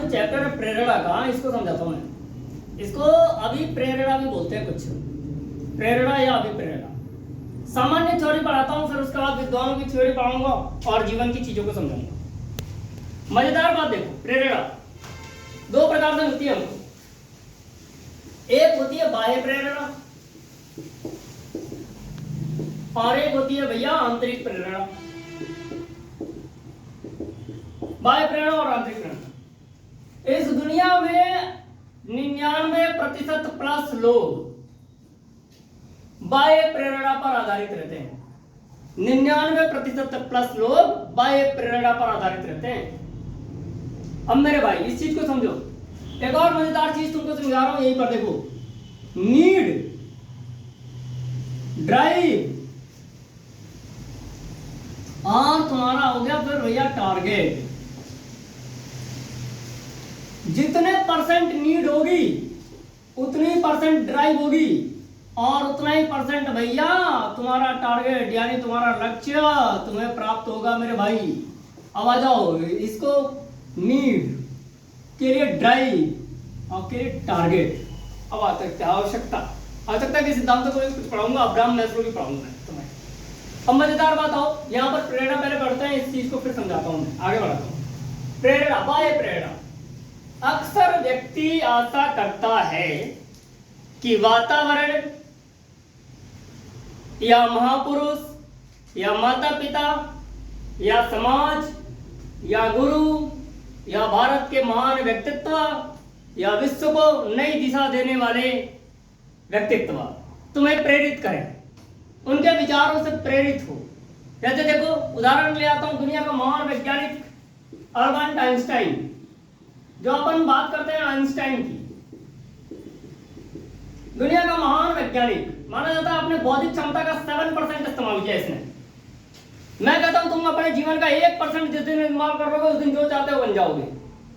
जो चैप्टर है प्रेरणा का, इसको समझाता हूँ मैं। इसको अभिप्रेरणा भी बोलते हैं कुछ, प्रेरणा या अभिप्रेरणा। सामान्य थ्योरी पढ़ाता हूँ, फिर उसके बाद विद्वानों की थ्योरी पढ़ाऊंगा और जीवन की चीजों को समझाऊंगा। मजेदार बात देखो, प्रेरणा दो प्रकार से मिलती है हमको। एक होती है बाह्य प्रेरणा और एक होती है भैया आंतरिक प्रेरणा। बाह्य प्रेरणा और आंतरिक प्रेरणा। इस दुनिया में 99% प्लस लोग बाह्य प्रेरणा पर आधारित रहते हैं। 99% प्लस लोग बाह्य प्रेरणा पर आधारित रहते हैं। अब मेरे भाई इस चीज को समझो। एक और मजेदार चीज तुमको समझा रहा हूं, यहीं पर देखो। नीड, ड्राइव और तुम्हारा हो गया फिर भैया टारगेट। जितने परसेंट नीड होगी उतनी परसेंट ड्राइव होगी और उतना ही परसेंट भैया तुम्हारा टारगेट यानी तुम्हारा लक्ष्य तुम्हें प्राप्त होगा मेरे भाई। अब आ जाओ, इसको नीड के लिए ड्राइव और के लिए टारगेट। अब आवश्यकता के सिद्धांतों को कुछ पढ़ाऊंगा, अब्राहम मैस्लो भी पढ़ाऊंगा तुम्हें। अब मजेदार बात आओ, यहाँ पर प्रेरणा पहले पढ़ते हैं, इस चीज को फिर समझाता हूँ मैं, आगे बढ़ाता हूँ। प्रेरणा, बाह्य प्रेरणा। अक्सर व्यक्ति आशा करता है कि वातावरण या महापुरुष या माता पिता या समाज या गुरु या भारत के महान व्यक्तित्व या विश्व को नई दिशा देने वाले व्यक्तित्व तुम्हें प्रेरित करें, उनके विचारों से प्रेरित हो। जैसे देखो, उदाहरण ले आता हूं, दुनिया का महान वैज्ञानिक अल्बर्ट आइंस्टाइन। जो अपन बात करते हैं आइंस्टाइन की, दुनिया का महान वैज्ञानिक माना जाता है। अपने बौद्धिक क्षमता का 7% इस्तेमाल किया इसने। मैं कहता हूं तुम अपने जीवन का 1% जिस दिन इस्तेमाल करोगे उस दिन जो चाहते हो बन जाओगे।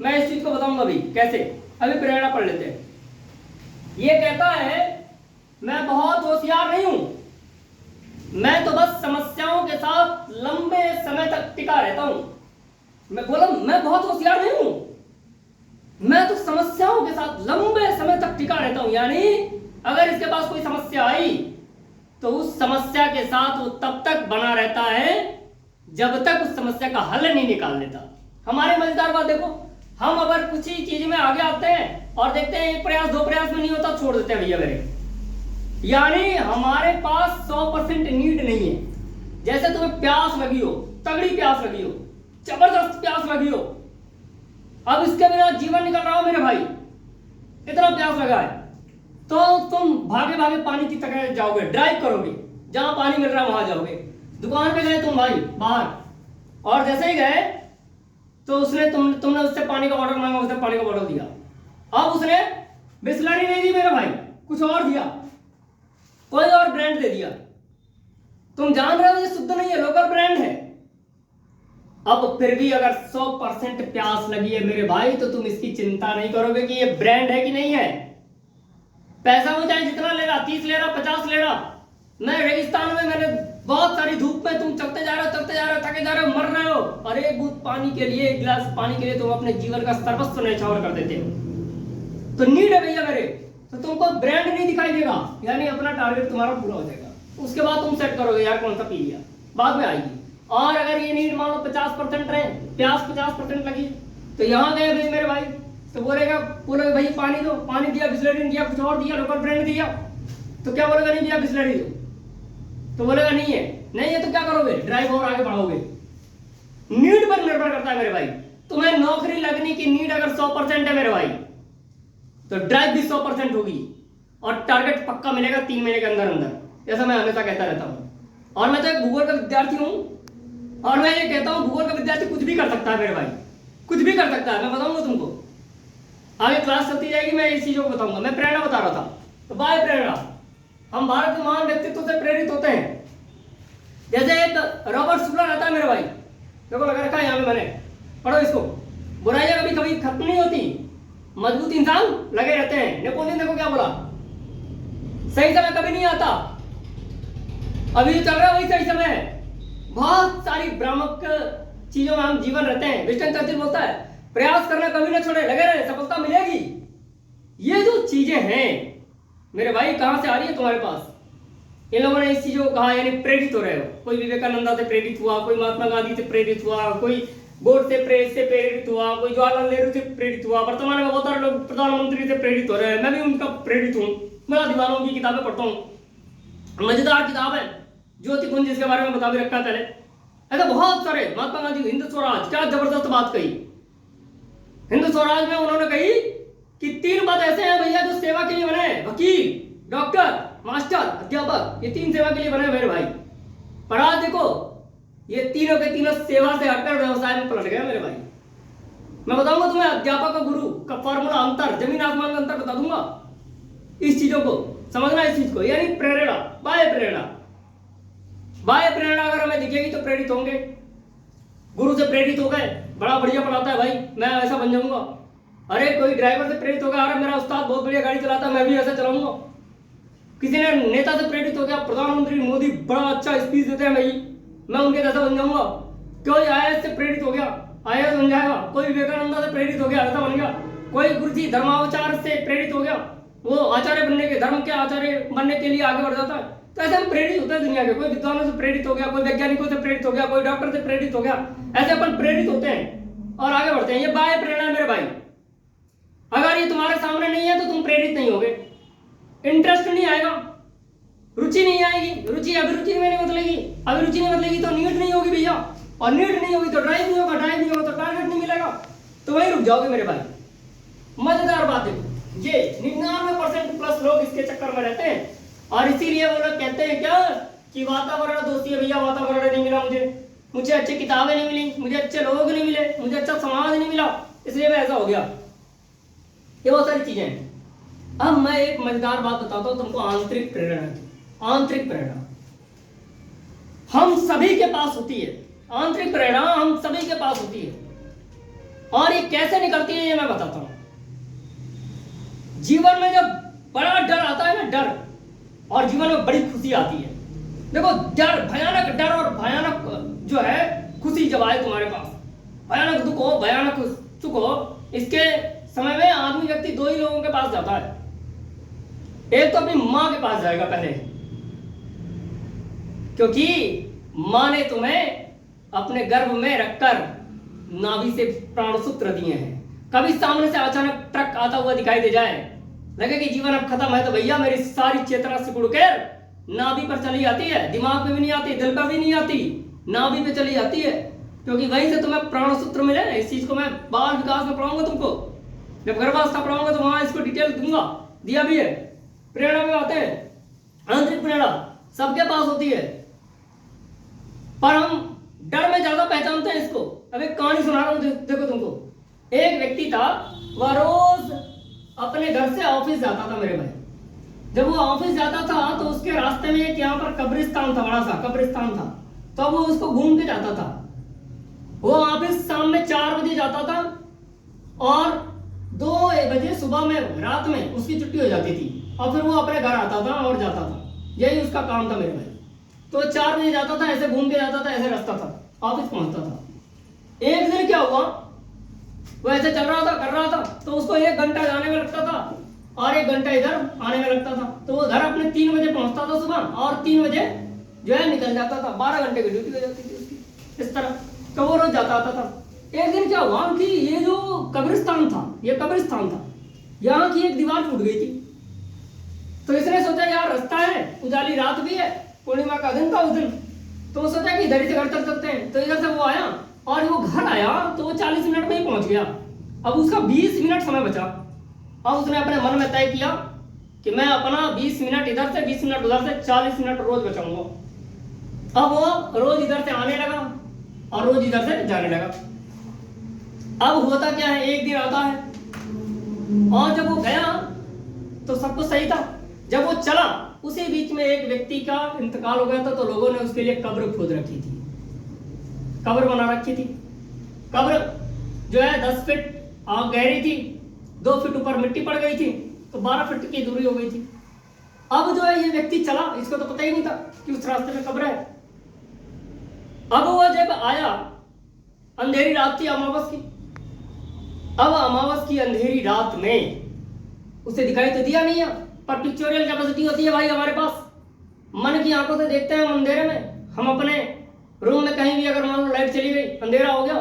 मैं इस चीज को बताऊंगा अभी कैसे। अभी प्रेरणा पढ़ लेते हैं। ये कहता है मैं बहुत होशियार नहीं हूं, मैं तो बस समस्याओं के साथ लंबे समय तक टिका रहता हूं। मैं बोला मैं बहुत होशियार नहीं हूं, मैं तो समस्याओं के साथ लंबे समय तक टिका रहता हूं। यानी अगर इसके पास कोई समस्या आई तो उस समस्या के साथ वो तब तक बना रहता है जब तक उस समस्या का हल नहीं निकाल लेता। हमारी मजेदार बात देखो, हम अगर कुछ ही चीज में आगे आते हैं और देखते हैं एक प्रयास 2 प्रयास में नहीं होता, छोड़ देते हैं भैया मेरे। यानी हमारे पास 100% नीड नहीं है। जैसे तुम्हें प्यास लगी हो, तगड़ी प्यास लगी हो, जबरदस्त प्यास लगी हो, अब इसके बिना जीवन निकल रहा हो मेरे भाई, इतना प्यास लगा है, तो तुम भागे भागे पानी की तरफ जाओगे, ड्राइव करोगे, जहां पानी मिल रहा है वहां जाओगे। दुकान पे गए तुम भाई बाहर, और जैसे ही गए तो उसने तुमने उससे पानी का बॉटल मांगा, उसने पानी का बॉटल दिया। अब उसने बिस्लरी नहीं दी मेरे भाई, कुछ और दिया, कोई और ब्रांड दे दिया। तुम जान रहे हो ये शुद्ध नहीं है, लोकल ब्रांड है। अब फिर भी अगर 100% प्यास लगी है मेरे भाई तो तुम इसकी चिंता नहीं करोगे कि ये ब्रांड है कि नहीं है। पैसा वो चाहे जितना ले रहा, 30 ले रहा, 50 ले रहा। मैं रेगिस्तान में, मैंने बहुत सारी धूप में, तुम चलते जा रहे हो, थके जा रहे हो, मर रहे हो, और एक बूंद पानी के लिए, एक गिलास पानी के लिए तुम अपने जीवन का सर्वस्व न्यौछावर कर देते हो। तो नीड है भैया मेरे, तो तुमको ब्रांड नहीं दिखाई देगा, यानी अपना टारगेट तुम्हारा पूरा हो जाएगा। उसके बाद तुम सेट करोगे यार कौन सा पी लिया, बाद में आएगी। और अगर ये नीड मान लो 50% रहे, प्यास 50% लगी, तो यहाँ गए भाई मेरे भाई, तो बोलेगा भाई पानी दो, पानी दिया, बिस्लरी दिया, कुछ और दिया, लोकल ब्रांड दिया, तो क्या बोलेगा नहीं दिया बिस्लरी दो, तो बोलेगा नहीं है तो क्या करोगे, ड्राइव और आगे बढ़ोगे। नीड पर निर्भर करता है मेरे भाई। तुम्हें नौकरी लगने की नीड अगर 100% है मेरे भाई तो ड्राइव भी 100% होगी और टारगेट पक्का मिलेगा 3 महीने के अंदर अंदर। ऐसा मैं हमेशा कहता रहता हूँ। और मैं तो एक भूगोल का विद्यार्थी हूँ और मैं ये कहता हूँ भूगोल का विद्यार्थी कुछ भी कर सकता है मेरे भाई, कुछ भी कर सकता है। मैं बताऊंगा तुमको, आगे क्लास चलती जाएगी, मैं इस चीजों को बताऊंगा। मैं प्रेरणा बता रहा था, तो बाह्य प्रेरणा, हम भारत के महान व्यक्तित्व से प्रेरित होते हैं। जैसे एक रॉबर्ट शुक्ला रहता है मेरे भाई, देखो लगा रखा है यहाँ पे मैंने, पढ़ो इसको। बुराइयां कभी कभी खत्म नहीं होती, मजबूत इंसान लगे रहते हैं। नेपोलियन देखो क्या बोला, सही समय कभी नहीं आता, अभी जो चल रहा है वही सही समय है। बहुत सारी भ्रामक चीजों में हम जीवन रहते हैं। विंस्टन चर्चिल बोलता है प्रयास करना कभी ना छोड़े, लगे ये जो चीजें हैं मेरे भाई कहां से आ रही है तुम्हारे पास? इन लोगों ने इस चीजों को कहा, यानी प्रेरित हो रहे हो। कोई विवेकानंदा से प्रेरित हुआ, कोई महात्मा गांधी से प्रेरित हुआ, कोई गोड से प्रेरित हुआ, कोई जवाहरलाल नेहरू से प्रेरित हुआ। वर्तमान में बहुत सारे लोग प्रधानमंत्री से प्रेरित हो रहे हैं। मैं भी उनका प्रेरित हूँ। मैं दीवानों की किताबें पढ़ता हूँ। मजेदार किताब है ज्योति कुंज, जिसके बारे में बता भी रखा है पहले। ऐसा बहुत सारे, महात्मा गांधी हिंद स्वराज, क्या जबरदस्त बात कही। हिंद स्वराज में उन्होंने कही कि 3 पद ऐसे हैं भैया जो सेवा के लिए बने हैं, वकील, डॉक्टर, मास्टर, अध्यापक। ये 3 सेवा के लिए बने मेरे भाई। पर आज देखो ये तीनों के तीनों सेवा से हटकर व्यवसाय में पलट गए मेरे भाई। मैं बताऊंगा तुम्हें अध्यापक और गुरु का फॉर्मूला, अंतर, जमीन आसमान का अंतर बता दूंगा। इस चीजों को समझना, इस चीज को, यानी प्रेरणा, बाह्य प्रेरणा। बाह्य प्रेरणा अगर हमें दिखेगी तो प्रेरित होंगे। गुरु से प्रेरित हो गए, बड़ा बढ़िया पढ़ाता है भाई, मैं ऐसा बन जाऊंगा। अरे कोई ड्राइवर से प्रेरित हो गया, अरे मेरा उस्ताद बहुत बढ़िया गाड़ी चलाता है, मैं भी ऐसा चलाऊंगा। किसी ने नेता से प्रेरित हो गया, प्रधानमंत्री मोदी बड़ा अच्छा स्पीच देते हैं भाई, मैं उनके जैसा बन जाऊंगा। कोई आईएएस से प्रेरित हो गया, आईएएस बन जाएगा। कोई विवेकानंदा से प्रेरित हो गया, ऐसा बन गया। कोई गुरु जी धर्मावचार से प्रेरित हो गया, वो आचार्य बनने के, धर्म के आचार्य बनने के लिए आगे बढ़ जाता है। तो ऐसे हम प्रेरित होते हैं दुनिया के। कोई विद्वानों से प्रेरित हो गया, कोई वैज्ञानिकों से प्रेरित हो गया, कोई डॉक्टर से प्रेरित हो गया। ऐसे अपन प्रेरित होते हैं और आगे बढ़ते हैं। ये बाह्य प्रेरणा है मेरे भाई। अगर ये तुम्हारे सामने नहीं है तो तुम प्रेरित नहीं होगे। इंटरेस्ट नहीं आएगा, रुचि नहीं आएगी। रुचि अभिरुचि में नहीं बदलेगी, अभिरुचि नहीं बदलेगी तो नीड नहीं होगी भैया, और नीड नहीं होगी तो ड्राइव नहीं होगा, ड्राइव नहीं होगा तो टारगेट नहीं मिलेगा, तो वहीं रुक जाओगे मेरे भाई। मजेदार बात है ये, 99% प्लस लोग इसके चक्कर में रहते हैं। और इसीलिए वो लोग कहते हैं क्या कि वातावरण दोषी है भैया, वातावरण नहीं मिला मुझे अच्छी किताबें नहीं मिली, मुझे अच्छे लोग नहीं मिले, मुझे अच्छा समाज नहीं मिला, इसलिए मैं ऐसा हो गया। ये बहुत सारी चीजें हैं। अब मैं एक मजेदार बात बताता हूं तुमको, आंतरिक प्रेरणा की। आंतरिक प्रेरणा हम सभी के पास होती है। आंतरिक प्रेरणा हम सभी के पास होती है, और ये कैसे निकलती है ये मैं बताता हूं। जीवन में जब बड़ा डर आता है ना, डर, और जीवन में बड़ी खुशी आती है। देखो डर, भयानक डर और भयानक जो है खुशी जब आए तुम्हारे पास, भयानक दुख हो, भयानक सुख हो, इसके समय में आदमी, व्यक्ति 2 ही लोगों के पास जाता है। एक तो अपनी मां के पास जाएगा पहले, क्योंकि मां ने तुम्हें अपने गर्भ में रखकर नाभि से प्राणसूत्र दिए हैं। कभी सामने से अचानक ट्रक आता हुआ दिखाई दे जाए, लगे कि जीवन अब खत्म है, तो भैया मेरी सारी चेतना सिकुड़कर नाभि पर चली आती है। दिमाग पे भी नहीं आती, दिल पर भी नहीं आती, नाभि पे चली जाती है, क्योंकि वहीं से तुम्हें प्राणसूत्र मिले। इस चीज को मैं बाल विकास में पढ़ाऊंगा तुमको, जब गर्भावस्था पढ़ाऊंगा तो वहां इसको डिटेल दूंगा, दिया भी है। प्रेरणा में आते हैं। आंतरिक प्रेरणा सबके पास होती है, पर हम डर में ज्यादा पहचानते हैं इसको। अब एक कहानी सुना रहा हूं, देखो तुमको। एक व्यक्ति था, वह रोज अपने घर से ऑफिस जाता था मेरे भाई। जब वो ऑफिस जाता था तो उसके रास्ते में एक यहाँ पर कब्रिस्तान था, बड़ा सा कब्रिस्तान था, तो वो उसको घूम के जाता था। वो ऑफिस शाम में 4 बजे जाता था और 2 बजे सुबह में, रात में उसकी छुट्टी हो जाती थी, और फिर वो अपने घर आता था और जाता था। यही उसका काम था मेरे भाई। तो 4 बजे जाता था, ऐसे घूम के जाता था, ऐसे रास्ता था, ऑफिस पहुंचता था। एक दिन क्या हुआ, वो ऐसे चल रहा था, कर रहा था, तो उसको 1 घंटा जाने में लगता था और 1 घंटा इधर आने में लगता था। तो वो घर अपने 3 बजे पहुंचता था सुबह, और 3 बजे जो है निकल जाता था। 12 घंटे की ड्यूटी हो जाती थी उसकी, इस तरह। तो वो रोज जाता आता था। एक दिन क्या हुआ कि ये जो कब्रिस्तान था, ये कब्रिस्तान था, यहाँ की एक दीवार टूट गई थी। तो इसने सोचा यार रास्ता है, उजाली रात भी है, पूर्णिमा का दिन था उस दिन, तो वो सोचा कि इधर से घर तक चलते हैं। तो इधर से वो आया, और वो घर आया तो वो 40 मिनट में ही पहुंच गया। अब उसका 20 मिनट समय बचा। अब उसने अपने मन में तय किया कि मैं अपना 20 मिनट इधर से, 20 मिनट उधर से, 40 मिनट रोज बचाऊंगा। अब वो रोज इधर से आने लगा और रोज इधर से जाने लगा। अब होता क्या है, एक दिन आता है और जब वो गया तो सब कुछ सही था। जब वो चला, उसी बीच में एक व्यक्ति का इंतकाल हो गया था, तो लोगों ने उसके लिए कब्र खोद रखी थी, कब्र बना रखी थी। कब्र जो है 10 फीट गहरी थी, 2 फीट ऊपर मिट्टी पड़ गई थी, तो 12 फीट की दूरी हो गई थी। अब जो है ये व्यक्ति चला, इसको तो पता ही नहीं था कि उस रास्ते में कब्र है। अब वो जब आया, अंधेरी रात थी, अमावस की। अब अमावस की अंधेरी रात में उसे दिखाई तो दिया नहीं है, पर पिक्चोरियल कैपेसिटी होती है भाई हमारे पास। मन की आंखों से देखते हैं हम अंधेरे में। हम अपने रूम में कहीं भी अगर मान लो लाइट चली गई, अंधेरा हो गया,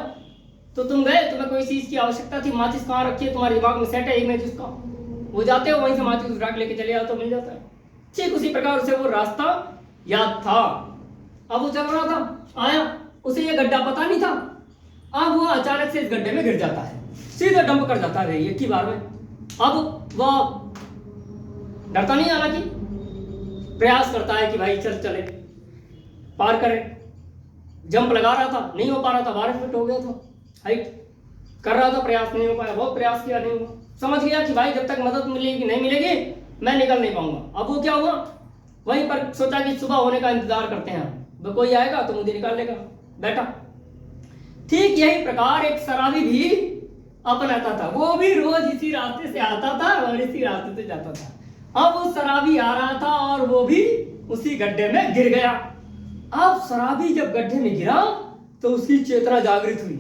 तो तुम गए, तुम्हें कोई चीज की आवश्यकता थी, माचिस कहाँ रखी है, तुम्हारे दिमाग में सेट है इमेज उसका, वो जाते हो वहीं से माचिस उठा के लेके चले जाओ तो मिल जाता है। ठीक उसी प्रकार से वो रास्ता याद था। अब वो चल रहा था, आया, उसे ये गड्ढा पता नहीं था। अब वो अचानक से इस गड्ढे में गिर जाता है, सीधा डंप कर जाता है एक ही बार में। अब वह डरता नहीं, हालांकि प्रयास करता है कि भाई चल चले पार करे। जंप लगा रहा था, नहीं हो पा रहा था, 12 फीट हो गया था हाइट, कर रहा था प्रयास, नहीं हो पाया, बहुत प्रयास किया, नहीं हुआ। समझ गया कि भाई जब तक मदद मिलेगी नहीं मिलेगी मैं निकल नहीं पाऊंगा। अब वो क्या हुआ, वहीं पर सोचा कि सुबह होने का इंतजार करते हैं, वो कोई आएगा तो मुझे निकाल लेगा, बैठा। ठीक यही प्रकार एक शराबी भी अपनाता था, वो भी रोज इसी रास्ते से आता था और इसी रास्ते से जाता था। अब वो शराबी आ रहा था और वो भी उसी गड्ढे में गिर गया। अब शराबी जब गड्ढे में गिरा तो उसकी चेतना जागृत हुई।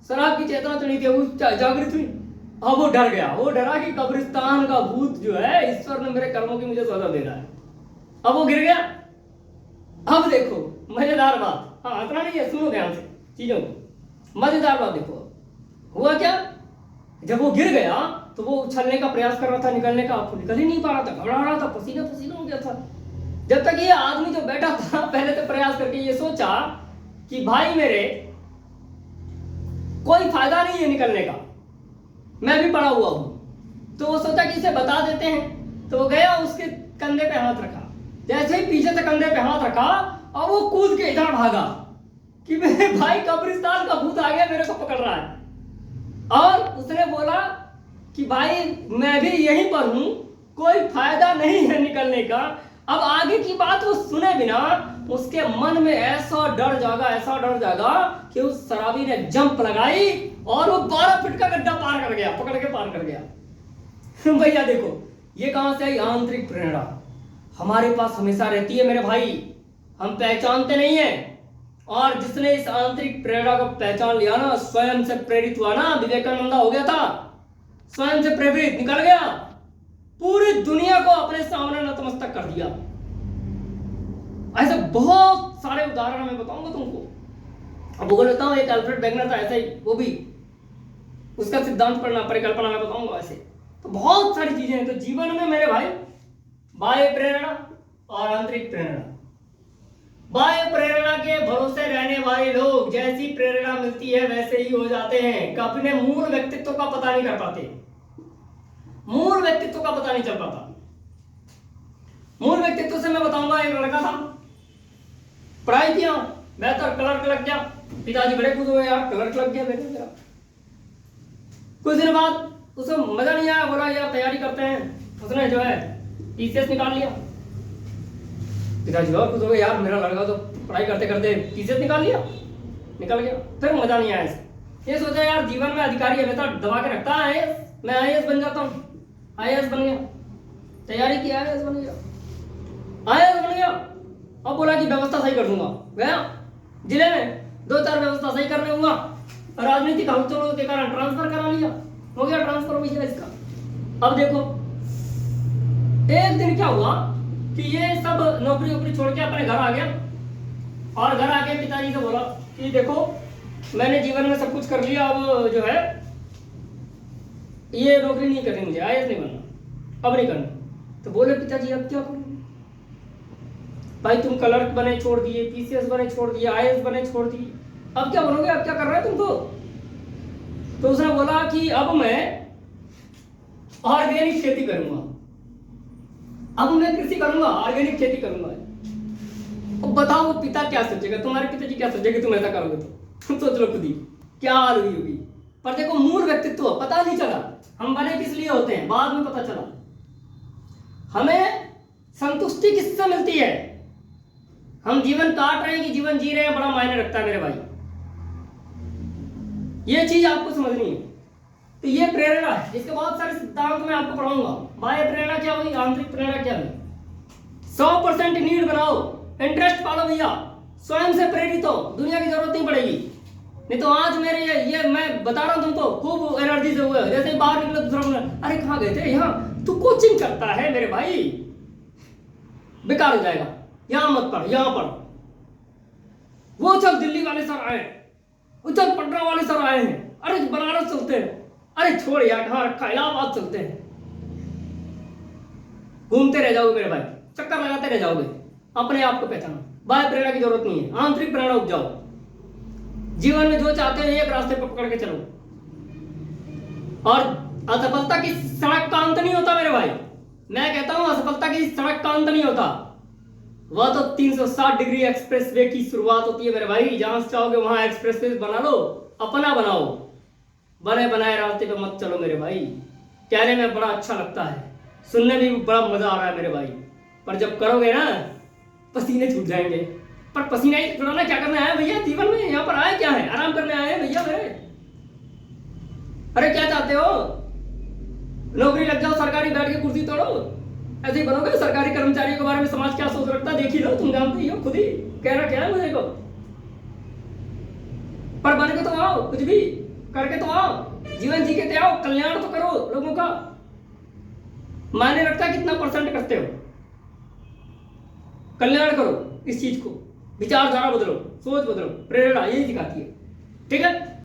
शराब की चेतना तो नहीं थी, वो जागृत हुई। अब वो डर गया, वो डरा कि कब्रिस्तान का भूत जो है, ईश्वर ने मेरे कर्मों की मुझे सजा दे रहा है। अब वो गिर गया। अब देखो मजेदार बात, हाँ इतना नहीं है, सुनो ध्यान से चीजों को। मजेदार बात देखो, हुआ क्या, जब वो गिर गया तो वो उछलने का प्रयास कर रहा था, निकलने का, आपको निकल ही नहीं पा रहा था, घबरा रहा था, पसीना पसीना हो गया था। जब तक ये आदमी जो बैठा था, पहले तो प्रयास करके ये सोचा कि भाई मेरे कोई फायदा नहीं है निकलने का, मैं भी पड़ा हुआ हूं। तो वो सोचा कि इसे बता देते हैं, तो वो गया, उसके कंधे पे हाथ रखा। जैसे ही पीछे से कंधे पे हाथ रखा और वो कूद के इधर भागा कि मेरे भाई कब्रिस्तान का भूत आ गया, मेरे को पकड़ रहा है। और उसने बोला कि भाई मैं भी यहीं पर हूं, कोई फायदा नहीं है निकलने का। अब आगे की बात वो सुने बिना उसके मन में ऐसा डर जागा कि उस शराबी ने जंप लगाई और वो 12 फीट का गड्ढा पार कर गया, पकड़ के पार कर गया। भैया देखो ये कहां से आई, आंतरिक प्रेरणा हमारे पास हमेशा रहती है मेरे भाई, हम पहचानते नहीं है। और जिसने इस आंतरिक प्रेरणा को पहचान लिया ना, स्वयं से प्रेरित हुआ ना, विवेकानंद हो गया था, स्वयं से प्रेरित निकल गया, पूरी दुनिया को अपने सामने नतमस्तक कर दिया। ऐसे बहुत सारे उदाहरण मैं बताऊंगा तुमको। अब वो बताऊं, एक अल्फ्रेड वेगनर था, ऐसा ही वो भी, उसका सिद्धांत पढ़ना, परिकल्पना मैं बताऊंगा। ऐसे तो बहुत सारी चीजें हैं। तो जीवन में मेरे भाई बाह्य प्रेरणा और आंतरिक प्रेरणा, बाह्य प्रेरणा के भरोसे रहने वाले लोग जैसी प्रेरणा मिलती है वैसे ही हो जाते हैं, अपने मूल व्यक्तित्व का पता नहीं कर पाते, मूल व्यक्तित्व का पता नहीं चल पाता। मूल व्यक्तित्व से मैं बताऊंगा, एक लड़का था, पढ़ाई किया, बेहतर क्लर्क लग गया, पिताजी बड़े खुश हुए, यार क्लर्क लग गया बेटे मेरा। कुछ दिन बाद उसे मजा नहीं आया, बोला यार तैयारी करते हैं, उसने जो है टीसीएस निकाल लिया। पिताजी और खुश हो गए, यार मेरा लड़का तो पढ़ाई करते करते टीसीएस निकाल निकल गया। फिर मजा नहीं आया इसे, ये सोचा यार जीवन में अधिकारी हमेशा दबा के रखता है, आईएएस, मैं आईएएस बन जाता हूँ। आईएएस बन गया, तैयारी की, आईएएस बन गया, आईएएस बन गया। अब बोला कि व्यवस्था सही कर दूंगा, गया जिले में 2-4 व्यवस्था सही करने हुआ, राजनीतिक हलचलों के कारण ट्रांसफर करा लिया, हो गया ट्रांसफर हो गया इसका। अब देखो एक दिन क्या हुआ कि ये सब नौकरी वोकरी छोड़ के अपने घर आ गया, और घर आके पिताजी से बोला कि देखो मैंने जीवन में सब कुछ कर लिया, अब जो है ये नौकरी नहीं करनी, मुझे आईएएस नहीं बनना, अब नहीं करना। तो बोले पिताजी अब क्या करूं भाई, तुम क्लर्क बने छोड़ दिए, पीसीएस बने छोड़ दिए, आईएएस बने छोड़ दिए, अब क्या बनोगे, अब क्या कर रहे हो तुम तो उसने बोला कि अब मैं ऑर्गेनिक खेती करूंगा, अब मैं कृषि करूंगा, ऑर्गेनिक खेती करूंगा। अब बताओ वो पिता क्या सोचेगा, तुम्हारे पिताजी क्या सोचेंगे तुम ऐसा करोगे तो सोच लो खुद ही क्या हाल हुई होगी। पर देखो मूल व्यक्तित्व पता नहीं चला, हम बने किस लिए होते हैं बाद में पता चला। हमें संतुष्टि किससे मिलती है, हम जीवन काट रहे हैं कि जीवन जी रहे हैं, बड़ा मायने रखता है मेरे भाई, ये चीज आपको समझनी है। तो ये प्रेरणा है, इसके बहुत सारे सिद्धांत मैं आपको पढ़ाऊंगा। बाह्य प्रेरणा क्या हुई, आंतरिक प्रेरणा क्या हुई। 100% नीड बनाओ, इंटरेस्ट पालो भैया, स्वयं से प्रेरित हो, दुनिया की जरूरत नहीं पड़ेगी। नहीं तो आज मेरे ये मैं बता रहा हूं तुमको, खूब एनर्जी से हुए, जैसे ही बाहर निकले दूसरा अरे कहाँ गए थे? यहाँ तू कोचिंग करता है मेरे भाई, बेकार हो जाएगा। यहाँ मत पढ़, यहाँ पढ़। वो चल दिल्ली वाले सर आए, वो चल पटना वाले सर आए हैं, अरे बनारस चलते हैं, अरे छोड़ यार कहाँ रखा, इलाहाबाद चलते हैं। घूमते रह जाओगे मेरे भाई, चक्कर लगाते रह जाओगे। अपने आप को पहचानो, बाह्य प्रेरणा की जरूरत नहीं है, आंतरिक प्रेरणा उपजाओ। जीवन में जो चाहते हो एक रास्ते पर पकड़ के चलो। और असफलता की सड़क का अंत नहीं होता मेरे भाई। मैं कहता हूं असफलता की सड़क का अंत नहीं होता, वह तो 360 डिग्री एक्सप्रेसवे की शुरुआत होती है मेरे भाई। जहां से चाहोगे वहां एक्सप्रेसवे बना लो, अपना बनाओ। बने बनाए रास्ते पे मत चलो मेरे भाई। कहने में बड़ा अच्छा लगता है, सुनने में भी बड़ा मजा आ रहा है मेरे भाई, पर जब करोगे ना पसीने छूट जाएंगे। पर पसीना ही छुड़ाना क्या करना है भैया जीवन में? यहाँ पर आए क्या है? आराम करने आए हैं भैया मेरे। अरे क्या चाहते हो? नौकरी लग जाओ, सरकारी बैठ के कुर्सी तोड़ो, ऐसे ही बनोगे? सरकारी कर्मचारियों के बारे में समाज क्या सोच रखता है देख ही लो, तुम जानते ही हो खुद ही। कह रहा क्या है मुझे को? पर बन के तो आओ, कुछ भी करके तो आओ, जीवन जी के तो आओ, कल्याण तो करो लोगों का। मायने रखता है कितना परसेंट करते हो, कल्याण करो इस चीज को। विचारधारा बदलो, सोच बदलो, प्रेरणा यही सिखाती है। ठीक है।